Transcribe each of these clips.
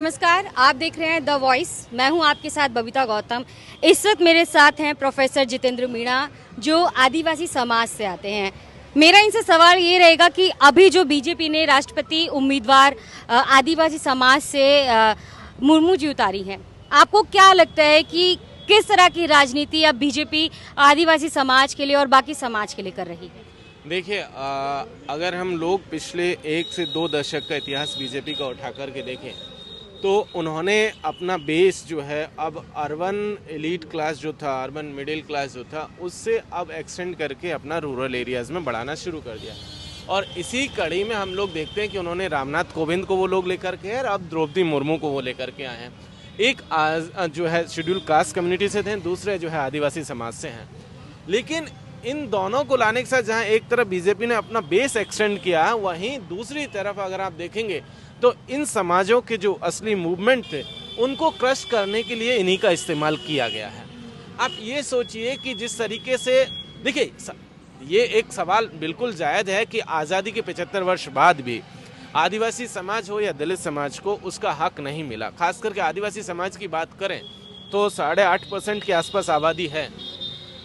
नमस्कार, आप देख रहे हैं द वॉइस। मैं हूं आपके साथ बबीता गौतम। इस वक्त मेरे साथ हैं प्रोफेसर जितेंद्र मीणा, जो आदिवासी समाज से आते हैं। मेरा इनसे सवाल ये रहेगा कि अभी जो बीजेपी ने राष्ट्रपति उम्मीदवार आदिवासी समाज से मुर्मू जी उतारी हैं, आपको क्या लगता है कि किस तरह की राजनीति अब बीजेपी आदिवासी समाज के लिए और बाकी समाज के लिए कर रही है? देखिए, अगर हम लोग पिछले 1 से 2 दशक का इतिहास बीजेपी का उठा करके देखें तो उन्होंने अपना बेस जो है अब अर्बन एलीट क्लास जो था, अर्बन मिडिल क्लास जो था, उससे अब एक्सटेंड करके अपना रूरल एरियाज़ में बढ़ाना शुरू कर दिया। और इसी कड़ी में हम लोग देखते हैं कि उन्होंने रामनाथ कोविंद को वो लोग लेकर के और अब द्रौपदी मुर्मू को वो लेकर के आए हैं। एक जो है शेड्यूल कास्ट कम्युनिटी से थे, दूसरे जो है आदिवासी समाज से हैं। लेकिन इन दोनों को लाने के साथ जहां एक तरफ बीजेपी ने अपना बेस एक्सटेंड किया, वहीं दूसरी तरफ अगर आप देखेंगे तो इन समाजों के जो असली मूवमेंट थे उनको क्रश करने के लिए इन्हीं का इस्तेमाल किया गया है। आप ये सोचिए कि जिस तरीके से, देखिए, ये एक सवाल बिल्कुल जायज़ है कि आज़ादी के 75 वर्ष बाद भी आदिवासी समाज हो या दलित समाज को उसका हक नहीं मिला। खास करके आदिवासी समाज की बात करें तो 8.5% के आसपास आबादी है।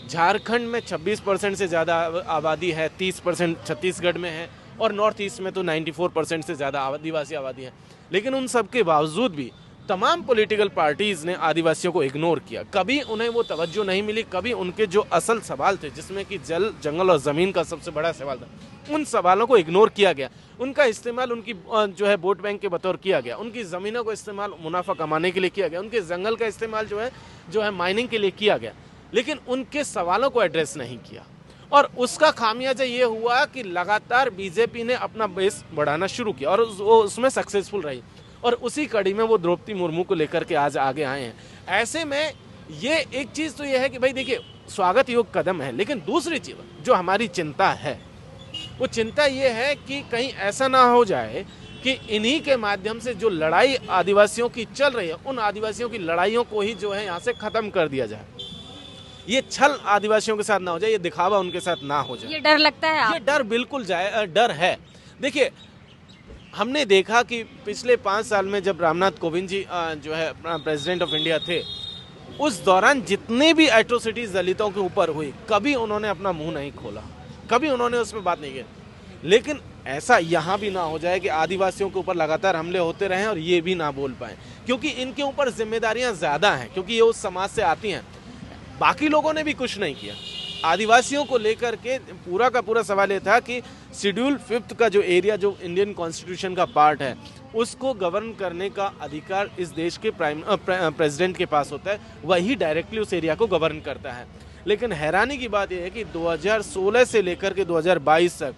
झारखंड में 26% से ज़्यादा आबादी है, 30% छत्तीसगढ़ में है और नॉर्थ ईस्ट में तो 94% से ज़्यादा आदिवासी आबादी है। लेकिन उन सब के बावजूद भी तमाम पॉलिटिकल पार्टीज़ ने आदिवासियों को इग्नोर किया। कभी उन्हें वो तवज्जो नहीं मिली, कभी उनके जो असल सवाल थे, जिसमें कि जल, जंगल और ज़मीन का सबसे बड़ा सवाल था, उन सवालों को इग्नोर किया गया। उनका इस्तेमाल उनकी जो है वोट बैंक के बतौर किया गया। उनकी ज़मीनों को इस्तेमाल मुनाफा कमाने के लिए किया गया। उनके जंगल का इस्तेमाल जो है माइनिंग के लिए किया गया। लेकिन उनके सवालों को एड्रेस नहीं किया और उसका खामियाजा ये हुआ कि लगातार बीजेपी ने अपना बेस बढ़ाना शुरू किया और उसमें सक्सेसफुल रही। और उसी कड़ी में वो द्रौपदी मुर्मू को लेकर के आज आगे आए हैं। ऐसे में ये एक चीज़ तो ये है कि भाई देखिए, स्वागत योग्य कदम है। लेकिन दूसरी चीज़ जो हमारी चिंता है, वो चिंता ये है कि कहीं ऐसा ना हो जाए कि इन्हीं के माध्यम से जो लड़ाई आदिवासियों की चल रही है, उन आदिवासियों की लड़ाइयों को ही जो है यहाँ से ख़त्म कर दिया जाए। ये छल आदिवासियों के साथ ना हो जाए, ये दिखावा उनके साथ ना हो जाए। ये डर लगता है? ये डर बिल्कुल डर है। देखिए, हमने देखा कि पिछले 5 साल में जब रामनाथ कोविंद जी जो है प्रेसिडेंट ऑफ इंडिया थे, उस दौरान जितने भी एट्रोसिटीज दलितों के ऊपर हुई, कभी उन्होंने अपना मुंह नहीं खोला, कभी उन्होंने उसमें बात नहीं की। लेकिन ऐसा यहाँ भी ना हो जाए कि आदिवासियों के ऊपर लगातार हमले होते रहें और ये भी ना बोल पाएं, क्योंकि इनके ऊपर जिम्मेदारियाँ ज़्यादा हैं, क्योंकि ये उस समाज से आती हैं। बाकी लोगों ने भी कुछ नहीं किया। आदिवासियों को लेकर के पूरा का पूरा सवाल ये था कि शेड्यूल 5 का जो एरिया, जो इंडियन कॉन्स्टिट्यूशन का पार्ट है, उसको गवर्न करने का अधिकार इस देश के प्रेसिडेंट के पास होता है। वही डायरेक्टली उस एरिया को गवर्न करता है। लेकिन हैरानी की बात यह है कि 2016 से लेकर के 2022 तक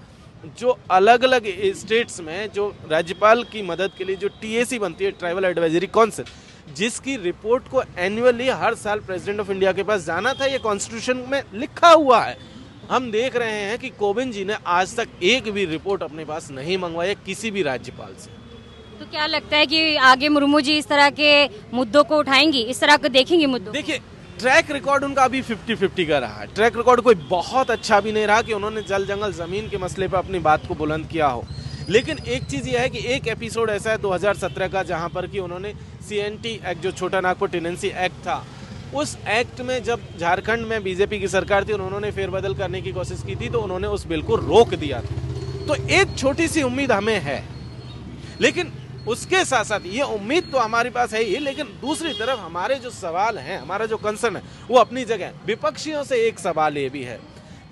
जो अलग अलग स्टेट्स में जो राज्यपाल की मदद के लिए जो TAC बनती है, ट्राइबल एडवाइजरी काउंसिल, जिसकी रिपोर्ट को एनुअली हर साल प्रेसिडेंट ऑफ इंडिया के पास जाना था, ये कॉन्स्टिट्यूशन में लिखा हुआ है। हम देख रहे हैं कि कोविंद जी ने आज तक एक भी रिपोर्ट अपने पास नहीं मंगवाई किसी भी राज्यपाल से। तो क्या लगता है कि आगे मुर्मू जी इस तरह के मुद्दों को उठाएंगी, इस तरह को देखेंगी मुद्दों? देखिए, ट्रैक रिकॉर्ड उनका अभी 50-50 का रहा है। ट्रैक रिकॉर्ड कोई बहुत अच्छा भी नहीं रहा कि उन्होंने जल, जंगल, जमीन के मसले पर अपनी बात को बुलंद किया हो। लेकिन एक चीज़ यह है कि एक एपिसोड ऐसा है 2017 का, जहां पर कि उन्होंने CNT एक्ट, जो छोटा नागपुर टेनेंसी एक्ट था, उस एक्ट में जब झारखंड में बीजेपी की सरकार थी और उन्होंने फेरबदल करने की कोशिश की थी, तो उन्होंने उस बिल को रोक दिया था। तो एक छोटी सी उम्मीद हमें है। लेकिन उसके साथ साथ ये उम्मीद तो हमारे पास है ही, लेकिन दूसरी तरफ हमारे जो सवाल हैं, हमारा जो कंसर्न है, वो अपनी जगह है। विपक्षियों से एक सवाल ये भी है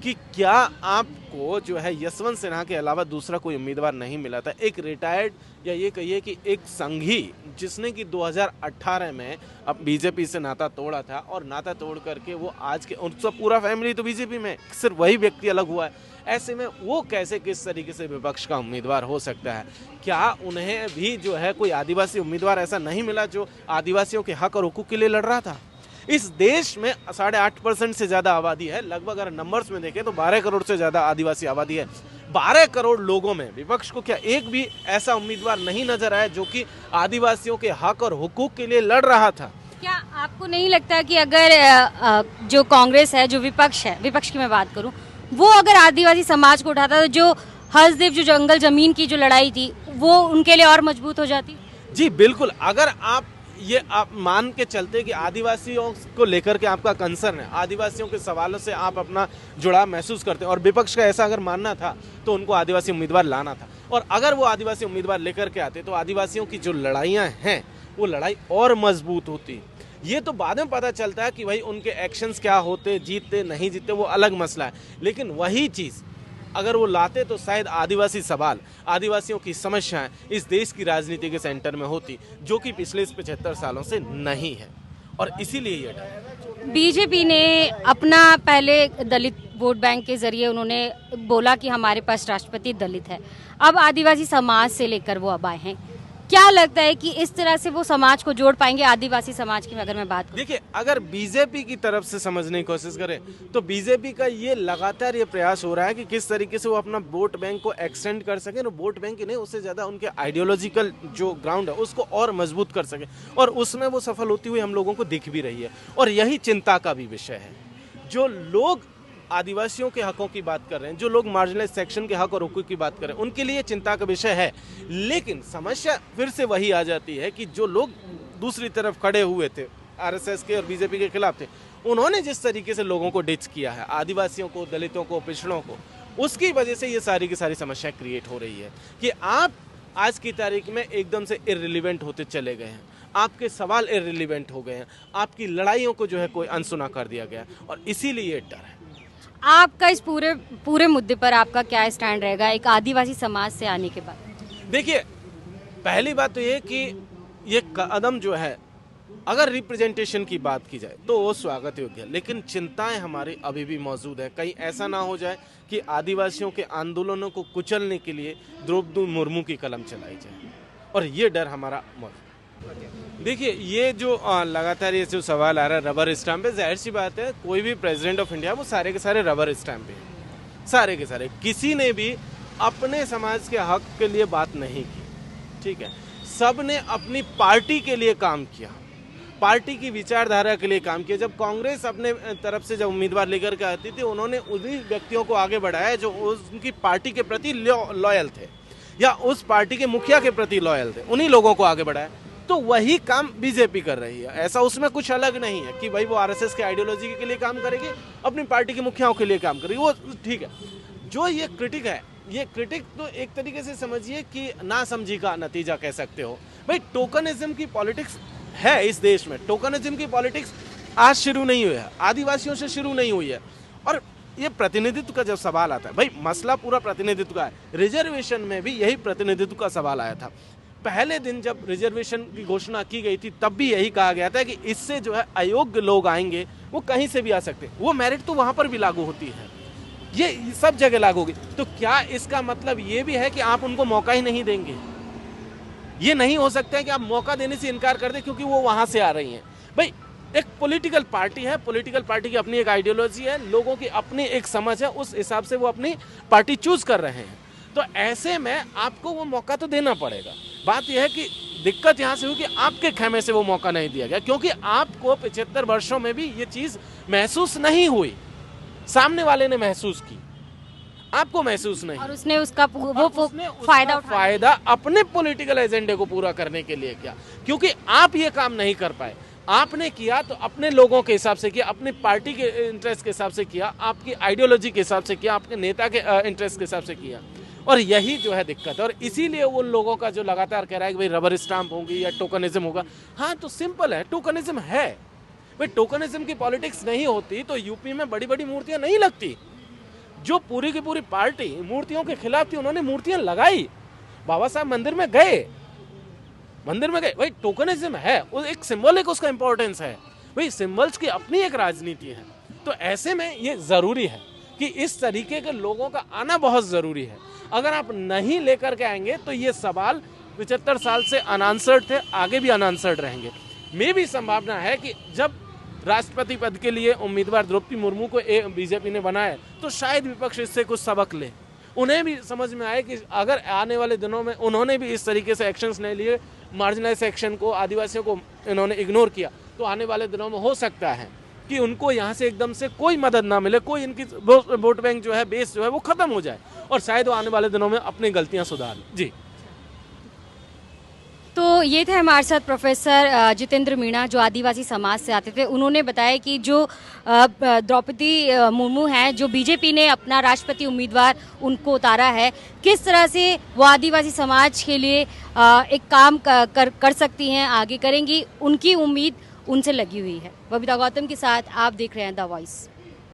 कि क्या आपको जो है यशवंत सिन्हा के अलावा दूसरा कोई उम्मीदवार नहीं मिला था? एक रिटायर्ड, या ये कहिए कि एक संघी, जिसने कि 2018 में अब बीजेपी से नाता तोड़ा था और नाता तोड़ करके वो आज के, उसका पूरा फैमिली तो बीजेपी में, सिर्फ वही व्यक्ति अलग हुआ है। ऐसे में वो कैसे, किस तरीके से विपक्ष का उम्मीदवार हो सकता है? क्या उन्हें भी जो है कोई आदिवासी उम्मीदवार ऐसा नहीं मिला जो आदिवासियों के हक और हुकूक के लिए लड़ रहा था? इस देश में 8.5% से ज़्यादा आबादी है। लगभग अगर नंबर्स में देखें तो 12 करोड़ से ज़्यादा आदिवासी आबादी है। 12 करोड़ लोगों में विपक्ष को क्या एक भी ऐसा उम्मीदवार नहीं नजर आया जो कि आदिवासियों के हक और हुकूक के लिए लड़ रहा था? क्या आपको नहीं लगता कि अगर जो कांग्रेस है, जो विपक्ष है, विपक्ष की मैं बात करूं, वो अगर आदिवासी समाज को उठाता तो जो हर्षदेव, जो जंगल जमीन की जो लड़ाई थी, वो उनके लिए और मजबूत हो जाती? जी बिल्कुल, अगर आप मान के चलते कि आदिवासियों को लेकर के आपका कंसर्न है, आदिवासियों के सवालों से आप अपना जुड़ाव महसूस करते हैं और विपक्ष का ऐसा अगर मानना था तो उनको आदिवासी उम्मीदवार लाना था, और अगर वो आदिवासी उम्मीदवार लेकर के आते तो आदिवासियों की जो लड़ाइयाँ हैं वो लड़ाई और मजबूत होती। ये तो बाद में पता चलता है कि भाई उनके एक्शंस क्या होते, जीतते नहीं जीतते वो अलग मसला है, लेकिन वही चीज़ अगर वो लाते तो शायद आदिवासी सवाल, आदिवासियों की समस्याएं इस देश की राजनीति के सेंटर में होती, जो कि पिछले 75 सालों से नहीं है, और इसीलिए ये डर। बीजेपी ने अपना पहले दलित वोट बैंक के जरिए उन्होंने बोला कि हमारे पास राष्ट्रपति दलित है, अब आदिवासी समाज से लेकर वो अब आए हैं। क्या लगता है कि इस तरह से वो समाज को जोड़ पाएंगे, आदिवासी समाज की अगर मैं बात करूं? देखिए, अगर बीजेपी की तरफ से समझने की कोशिश करें तो बीजेपी का ये लगातार ये प्रयास हो रहा है कि किस तरीके से वो अपना वोट बैंक को एक्सटेंड कर सके, वोट बैंक ही नहीं, उससे ज़्यादा उनके आइडियोलॉजिकल जो ग्राउंड है उसको और मजबूत कर सके, और उसमें वो सफल होती हुई हम लोगों को दिख भी रही है। और यही चिंता का भी विषय है। जो लोग आदिवासियों के हकों की बात कर रहे हैं, जो लोग मार्जिनलाइज सेक्शन के हक और हुकूक की बात कर रहे हैं, उनके लिए चिंता का विषय है, लेकिन समस्या फिर से वही आ जाती है कि जो लोग दूसरी तरफ खड़े हुए थे, आरएसएस के और बीजेपी के खिलाफ थे, उन्होंने जिस तरीके से लोगों को डिच किया है, आदिवासियों को, दलितों को, पिछड़ों को, उसकी वजह से ये सारी की सारी समस्या क्रिएट हो रही है कि आप आज की तारीख में एकदम से इररिलेवेंट होते चले गए हैं, आपके सवाल इररिलेवेंट हो गए हैं, आपकी लड़ाइयों को जो है कोई अनसुना कर दिया गया, और इसीलिए ये डर है। आपका इस पूरे मुद्दे पर आपका क्या स्टैंड रहेगा एक आदिवासी समाज से आने के बाद? देखिए, पहली बात तो ये कि ये कदम जो है, अगर रिप्रेजेंटेशन की बात की जाए तो वो स्वागत योग्य है, लेकिन चिंताएं हमारी अभी भी मौजूद है। कहीं ऐसा ना हो जाए कि आदिवासियों के आंदोलनों को कुचलने के लिए द्रौपदी मुर्मू की कलम चलाई जाए, और ये डर हमारा मौजूद। देखिए, ये जो लगातार ये जो सवाल आ रहा है रबर स्टैम्प पे, जाहिर सी बात है कोई भी प्रेसिडेंट ऑफ इंडिया वो सारे के सारे रबर स्टैम्प पे हैं, सारे के सारे। किसी ने भी अपने समाज के हक के लिए बात नहीं की, ठीक है, सब ने अपनी पार्टी के लिए काम किया, पार्टी की विचारधारा के लिए काम किया। जब कांग्रेस अपने तरफ से जब उम्मीदवार लेकर के आती थी, उन्होंने उन्हीं व्यक्तियों को आगे बढ़ाया जो उनकी पार्टी के प्रति लॉयल थे या उस पार्टी के मुखिया के प्रति लॉयल थे, उन्हीं लोगों को आगे बढ़ाया। तो वही काम बीजेपी कर रही है, ऐसा उसमें कुछ अलग नहीं है कि भाई वो आरएसएस के आइडियोलॉजी के लिए काम करेगी, अपनी पार्टी के मुखियाओं के लिए काम करेगी, वो ठीक है। जो ये क्रिटिक है, ये क्रिटिक तो एक तरीके से समझिए कि नासमझी का नतीजा कह सकते हो। भाई टोकनिज्म की पॉलिटिक्स है इस देश में, टोकनिज्म की पॉलिटिक्स आज शुरू नहीं हुई है, आदिवासियों से शुरू नहीं हुई है। और ये प्रतिनिधित्व का जब सवाल आता है, भाई मसला पूरा प्रतिनिधित्व का है, रिजर्वेशन में भी यही प्रतिनिधित्व का सवाल आया था। पहले दिन जब रिजर्वेशन की घोषणा की गई थी तब भी यही कहा गया था कि इससे जो है अयोग्य लोग आएंगे वो कहीं से भी आ सकते हैं, वो मेरिट तो वहां पर भी लागू होती है, ये सब जगह लागू होगी। तो क्या इसका मतलब ये भी है कि आप उनको मौका ही नहीं देंगे? ये नहीं हो सकता है कि आप मौका देने से इनकार कर दें क्योंकि वो वहां से आ रही हैं। भाई एक पॉलिटिकल पार्टी है, पॉलिटिकल पार्टी की अपनी एक आइडियोलॉजी है, लोगों की अपनी एक समझ है, उस हिसाब से वो अपनी पार्टी चूज कर रहे हैं। तो ऐसे में आपको वो मौका तो देना पड़ेगा। बात यह है कि दिक्कत यहाँ से हुई कि आपके खेमे से वो मौका नहीं दिया गया, क्योंकि आपको 75 वर्षों में भी ये चीज महसूस नहीं हुई, सामने वाले ने महसूस की, आपको महसूस नहीं, और उसने उसका फायदा अपने पॉलिटिकल एजेंडे को पूरा करने के लिए किया। क्योंकि आप ये काम नहीं कर पाए, आपने किया तो अपने लोगों के हिसाब से किया, अपनी पार्टी के इंटरेस्ट के हिसाब से किया, आपकी आइडियोलॉजी के हिसाब से किया, आपके नेता के इंटरेस्ट के हिसाब से किया, और यही जो है दिक्कत है। और इसीलिए उन लोगों का जो लगातार कह रहा है कि भाई रबर स्टाम्प होगी या टोकनिज्म होगा, हाँ तो सिंपल है, टोकनिज्म है भाई। टोकनिज्म की पॉलिटिक्स नहीं होती तो यूपी में बड़ी बड़ी मूर्तियां नहीं लगती। जो पूरी की पूरी पार्टी मूर्तियों के खिलाफ थी, उन्होंने मूर्तियां लगाई, बाबा साहब मंदिर में गए, भाई टोकनिज्म है, वो एक सिंबॉलिक उसका इंपॉर्टेंस है भाई, सिंबल्स की अपनी एक राजनीति है। तो ऐसे में ये जरूरी है कि इस तरीके के लोगों का आना बहुत जरूरी है। अगर आप नहीं लेकर के आएंगे तो ये सवाल 75 साल से अनआंसर्ड थे, आगे भी अनआंसर्ड रहेंगे। मे भी संभावना है कि जब राष्ट्रपति पद के लिए उम्मीदवार द्रौपदी मुर्मू को बीजेपी ने बनाया तो शायद विपक्ष इससे कुछ सबक ले, उन्हें भी समझ में आए कि अगर आने वाले दिनों में उन्होंने भी इस तरीके से एक्शंस नहीं लिए, मार्जिनलाइज सेक्शन को, आदिवासियों को इन्होंने इग्नोर किया, तो आने वाले दिनों में हो सकता है कि उनको यहाँ से एकदम से कोई मदद ना मिले, कोई इनकी वोट बैंक जो है, बेस जो है वो खत्म हो जाए, और शायद वो आने वाले दिनों में अपनी गलतियां सुधार। जी, तो तो ये थे हमारे साथ प्रोफेसर जितेंद्र मीणा जो आदिवासी समाज से आते थे। उन्होंने बताया कि जो द्रौपदी मुर्मू हैं, जो बीजेपी ने अपना राष्ट्रपति उम्मीदवार उनको उतारा है, किस तरह से वो आदिवासी समाज के लिए एक काम कर सकती हैं, आगे करेंगी, उनकी उम्मीद उनसे लगी हुई है। बबीता गौतम के साथ आप देख रहे हैं द वॉइस।